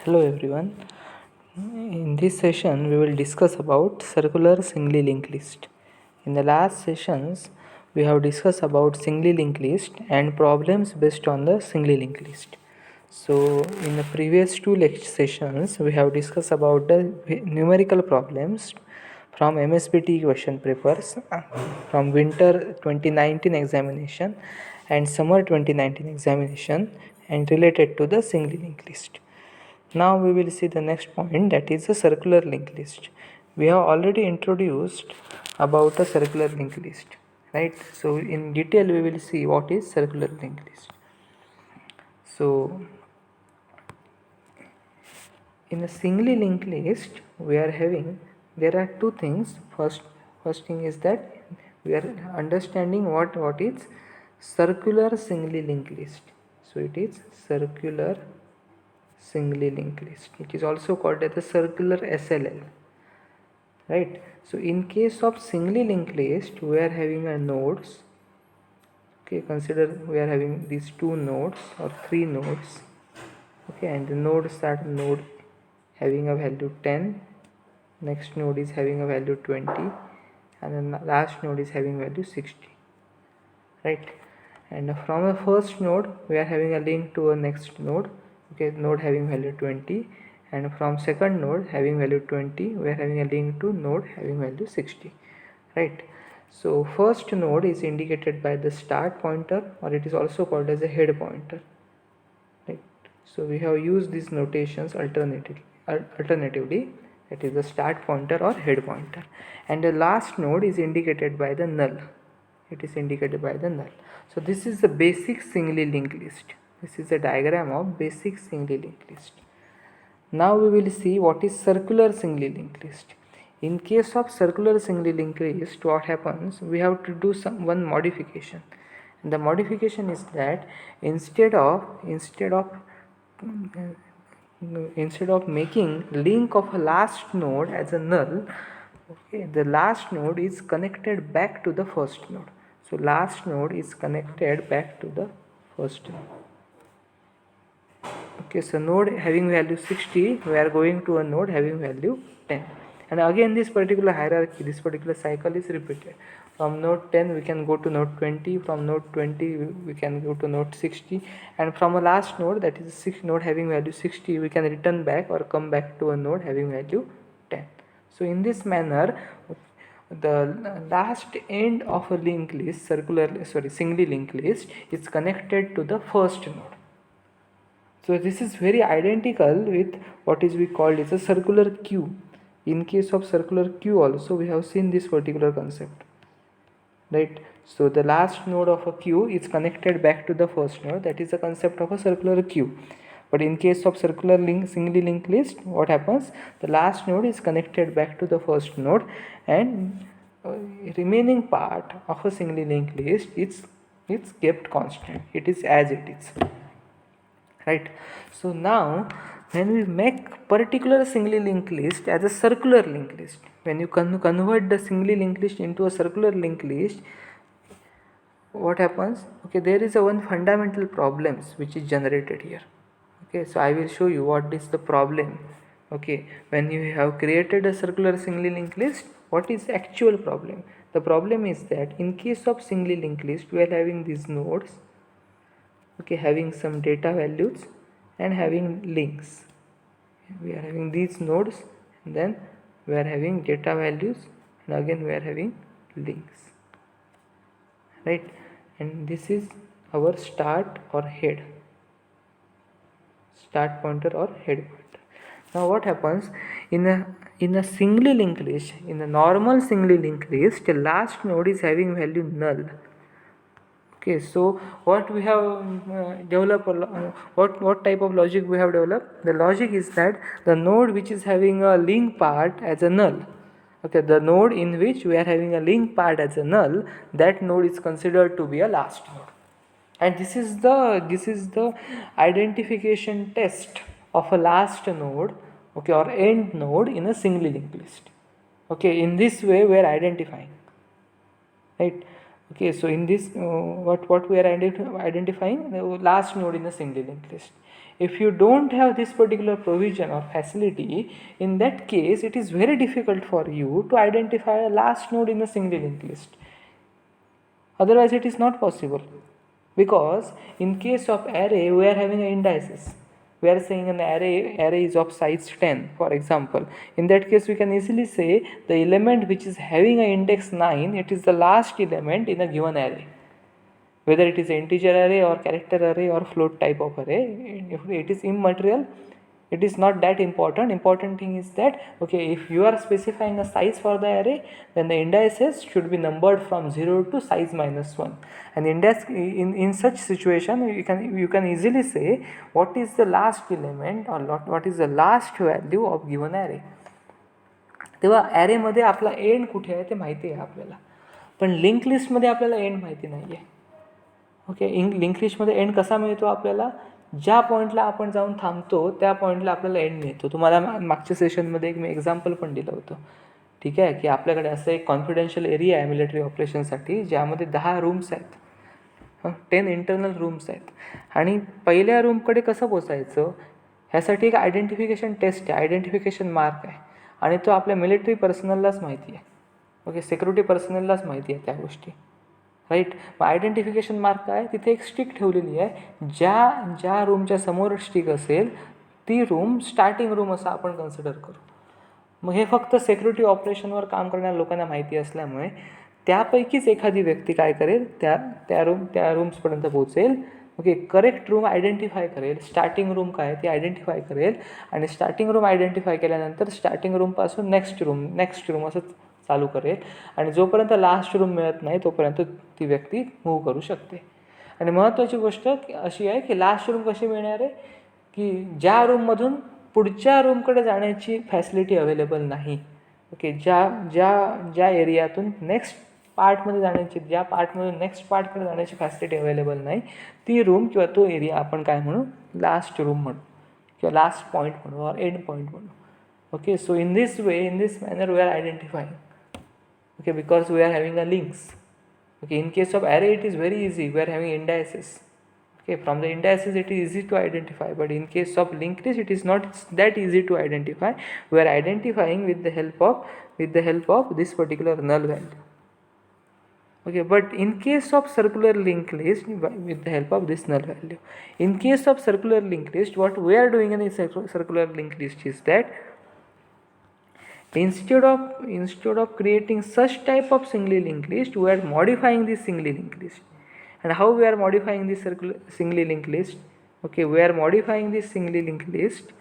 Hello everyone. In this session we will discuss about circular singly linked list. In the last sessions we have discussed about singly linked list and problems based on the singly linked list. So in the previous two lecture sessions we have discussed about the numerical problems from MSBT question papers from winter 2019 examination and summer 2019 examination and related to the singly linked list. Now we will see the next point, that is a circular linked list. We have already introduced about a circular linked list, right? So in detail we will see what is circular linked list. So in a singly linked list we are having, there are two things. First thing is that we are understanding what is circular singly linked list. So it is circular singly linked list. It is also called as the circular SLL, right? So in case of singly linked list we are having a nodes. Okay, consider we are having these two nodes or three nodes. Okay, and the node start node having a value 10, next node is having a value 20, and then the last node is having value 60, right? And from the first node we are having a link to a next node. Okay, node having value 20, and from second node having value 20 we are having a link to node having value 60, right? So first node is indicated by the start pointer, or it is also called as a head pointer, right? So we have used these notations alternatively, that is the start pointer or head pointer, and the last node is indicated by the null. It is indicated by the null. So this is the basic singly linked list. This is a diagram of basic singly linked list. Now we will see what is circular singly linked list. In case of circular singly linked list, what happens? We have to do one modification. And the modification is that instead of making link of a last node as a null, okay, the last node is connected back to the first node. So last node is connected back to the first node. Okay, so node having value 60, we are going to a node having value 10, and again this particular hierarchy, this particular cycle is repeated. From node 10 we can go to node 20, from node 20 we can go to node 60, and from a last node, that is 6 node having value 60, we can return back or come back to a node having value 10. So in this manner the last end of a linked list, singly linked list, is connected to the first node. So this is very identical with what is we called as a circular queue. In case of circular queue also we have seen this particular concept, right? So the last node of a queue is connected back to the first node. That is the concept of a circular queue. But in case of circular singly linked list, what happens? The last node is connected back to the first node, and remaining part of a singly linked list it's kept constant. It is as it is, right? So now when we make particular singly linked list as a circular linked list, when you convert the singly linked list into a circular linked list, what happens? Okay, there is a one fundamental problems which is generated here. Okay, so I will show you what is the problem. Okay, when you have created a circular singly linked list, what is the actual problem? The problem is that in case of singly linked list we are having these nodes, okay, having some data values and having links. We are having these nodes, and then we are having data values, and again we are having links, right? And this is our start or head, start pointer or head pointer. Now what happens in a singly linked list? In a normal singly linked list, the last node is having value null. Okay, so what we have developed, what type of logic we have developed? The logic is that the node which is having a link part as a null, okay, the node in which we are having a link part as a null, that node is considered to be a last node, and this is the identification test of a last node, okay, or end node in a singly linked list. Okay, in this way we are identifying, right? Okay, so in this what we are identifying the last node in the singly linked list. If you don't have this particular provision or facility, in that case it is very difficult for you to identify a last node in a single linked list. Otherwise it is not possible, because in case of array we are having indices. We are saying an array is of size 10, for example. In that case we can easily say the element which is having an index 9, it is the last element in a given array. Whether it is integer array or character array or float type of array, if it is immaterial, it is not that important. Important thing is that, okay, if you are specifying a size for the array, then the indices should be numbered from 0 to size -1. And in such situation you can easily say what is the last element or what is the last value of given array. तेव्हा ॲरेमध्ये आपला and कुठे आहे ते माहिती आहे आपल्याला, पण link लिस्टमध्ये आपल्याला एंड माहिती नाही आहे. ओके, लिंक लिस्टमध्ये एंड कसा मिळतो आपल्याला? ज्या पॉईंटला आपण जाऊन थांबतो त्या पॉईंटला आपल्याला एंड मिळतो. तुम्हाला मागच्या सेशनमध्ये एक मी एक्झाम्पल पण दिलं होतं, ठीक आहे, की आपल्याकडे असं एक कॉन्फिडेन्शियल एरिया आहे मिलिटरी ऑपरेशनसाठी, ज्यामध्ये 10 रूम्स आहेत, 10 इंटरनल रूम्स आहेत. आणि पहिल्या रूमकडे कसं पोचायचं ह्यासाठी एक आयडेंटिफिकेशन टेस्ट आहे, आयडेंटिफिकेशन मार्क आहे, आणि तो आपल्या मिलिटरी पर्सनललाच माहिती आहे. ओके, सिक्युरिटी पर्सनललाच माहिती आहे त्या गोष्टी, राईट. मग आयडेंटिफिकेशन मार्क काय, तिथे एक स्टिक ठेवलेली आहे, ज्या रूमच्या समोर स्टिक असेल ती रूम स्टार्टिंग रूम असं आपण कन्सिडर करू. मग हे फक्त सिक्युरिटी ऑपरेशनवर काम करणाऱ्या लोकांना माहिती असल्यामुळे त्यापैकीच एखादी व्यक्ती काय करेल, त्या रूम्सपर्यंत पोहोचेल. ओके, करेक्ट रूम आयडेंटिफाय करेल, स्टार्टिंग रूम काय ती आयडेंटिफाय करेल, आणि स्टार्टिंग रूम आयडेंटिफाय केल्यानंतर स्टार्टिंग रूमपासून नेक्स्ट रूम असं चालू करेल, आणि जोपर्यंत लास्ट रूम मिळत नाही तोपर्यंत ती व्यक्ती मूव्ह करू शकते. आणि महत्त्वाची गोष्ट अशी आहे की लास्ट रूम कशी मिळणार आहे, की ज्या रूममधून पुढच्या रूमकडे जाण्याची फॅसिलिटी अवेलेबल नाही. ओके, ज्या एरियातून नेक्स्ट पार्टमध्ये जाण्याची, ज्या पार्टमधून नेक्स्ट पार्टकडे जाण्याची फॅसिलिटी अवेलेबल नाही, ती रूम किंवा तो एरिया आपण काय म्हणू, लास्ट रूम म्हणू किंवा लास्ट पॉईंट म्हणू और एंड पॉईंट म्हणू. Okay, so in this manner we are identifying. Okay, because we are having a links. Okay, in case of array it is very easy, we are having indices. Okay, from the indices it is easy to identify, but in case of linked list it is not that easy to identify. We are identifying with the help of this particular null value. Okay, but in case of circular linked list, with the help of this null value, in case of circular linked list, what we are doing in a circular linked list is that instead of creating such type of singly linked list, we are modifying this singly linked list. And how we are modifying this singly linked list? Okay, we are modifying this singly linked list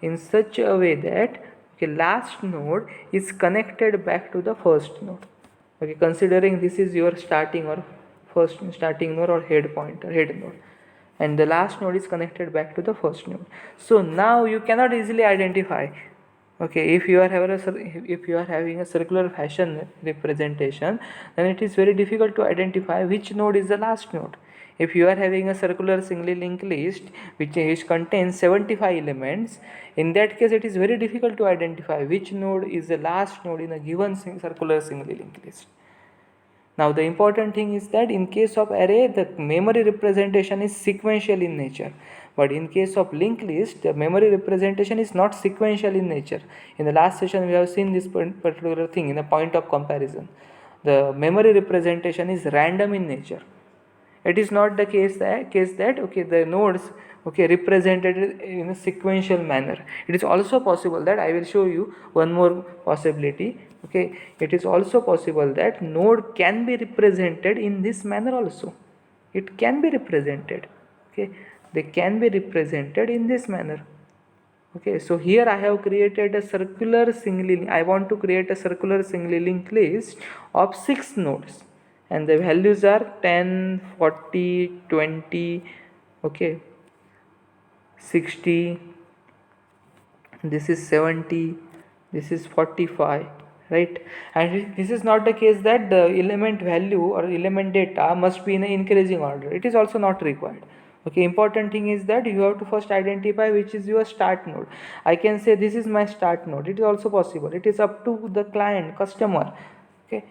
in such a way that, okay, last node is connected back to the first node. Okay, considering this is your starting node or head node, and the last node is connected back to the first node. So now you cannot easily identify. Okay, if you are having a circular fashion representation, then it is very difficult to identify which node is the last node. If you are having a circular singly linked list which contains 75 elements, in that case it is very difficult to identify which node is the last node in a given circular singly linked list. Now the important thing is that in case of array, the memory representation is sequential in nature. But in case of linked list, the memory representation is not sequential in nature. In the last session, we have seen this particular thing in a point of comparison. The memory representation is random in nature. It is not the case that okay, the nodes, okay, represented in a sequential manner. It is also possible that, I will show you one more possibility. Okay, it is also possible that node can be represented in this manner also. It can be represented. Okay, they can be represented in this manner. Okay, so here I have created a circular singly, I want to create a circular singly linked list of 6 nodes, and the values are 10, 40, 20, okay, 60, this is 70, this is 45, right? And this is not the case that the element value or element data must be in an increasing order. It is also not required. Okay, important thing is that you have to first identify which is your start node. I can say this is my start node. It is also possible. It is up to the client, customer. Okay,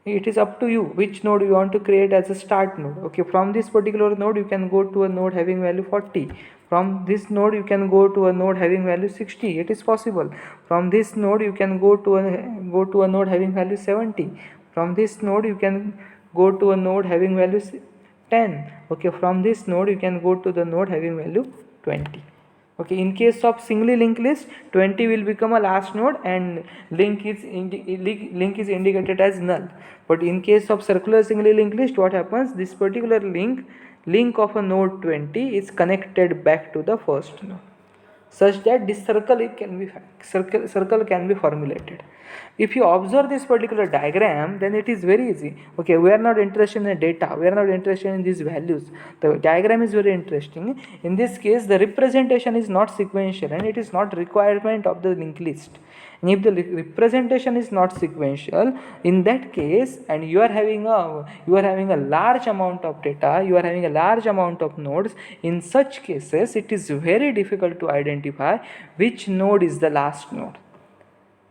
it is up to you which node you want to create as a start node. Okay, from this particular node you can go to a node having value 40. From this node you can go to a node having value 60, it is possible. From this node you can go to a node having value 70. From this node you can go to a node having value 10. Okay, from this node you can go to the node having value 20. Okay, in case of singly linked list, 20 will become a last node and link is indicated as null. But in case of circular singly linked list, what happens? This particular link of a node 20 is connected back to the first node, such that this circle can be formulated. If you observe this particular diagram, then it is very easy. Okay, we are not interested in the data, we are not interested in these values. The diagram is very interesting. In this case, the representation is not sequential and it is not requirement of the linked list. And if the representation is not sequential, in that case, and you are having a large amount of data, you are having a large amount of nodes, in such cases it is very difficult to identify which node is the last node,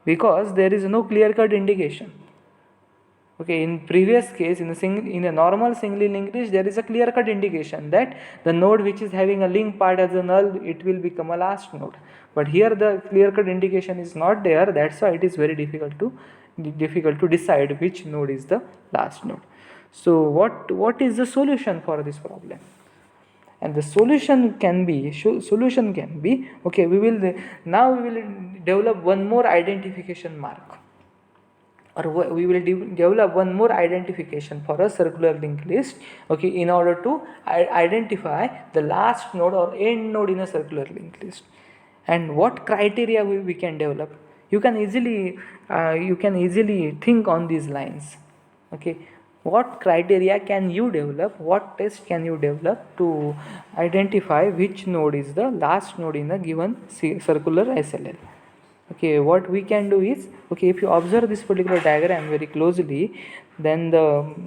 because there is no clear cut indication. Okay, in previous case, in a normal singly linked list, there is a clear cut indication that the node which is having a link part as a null, it will become a last node. But here the clear cut indication is not there. That's why it is very difficult to decide which node is the last node. So what is the solution for this problem? And the solution can be okay, we will develop one more identification mark, or we will develop one more identification for a circular linked list, okay, in order to identify the last node or end node in a circular linked list. And what criteria we can develop? You can easily think on these lines. Okay, what criteria can you develop, what test can you develop to identify which node is the last node in a given circular SLL? Okay, what we can do is, okay, if you observe this particular diagram very closely, then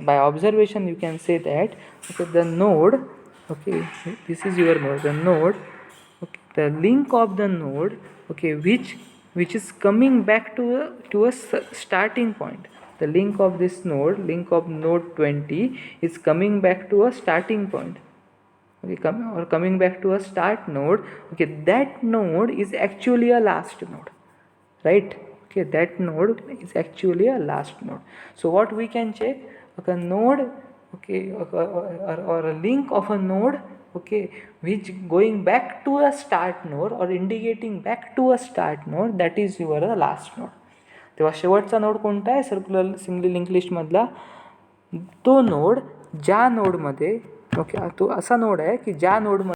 by observation you can say that, okay, the node, okay, this is your node, the node, okay, the link of the node, okay, which is coming back to a starting point. The link of this node, link of node 20, is coming back to a starting point. Okay, coming back to a start node. Okay, that node is actually a last node, right? Okay, that node is actually a last node. So what we can check? Okay, node, okay, or a link of a node, okay, which going back to a start node or indicating back to a start node, that is your last node. तेव्हा शेवटचा node कोणता आहे circular singly link लिस्टमधला? तो node ज्या नोडमध्ये, okay, तो असा node आहे की ज्या नोडमध्ये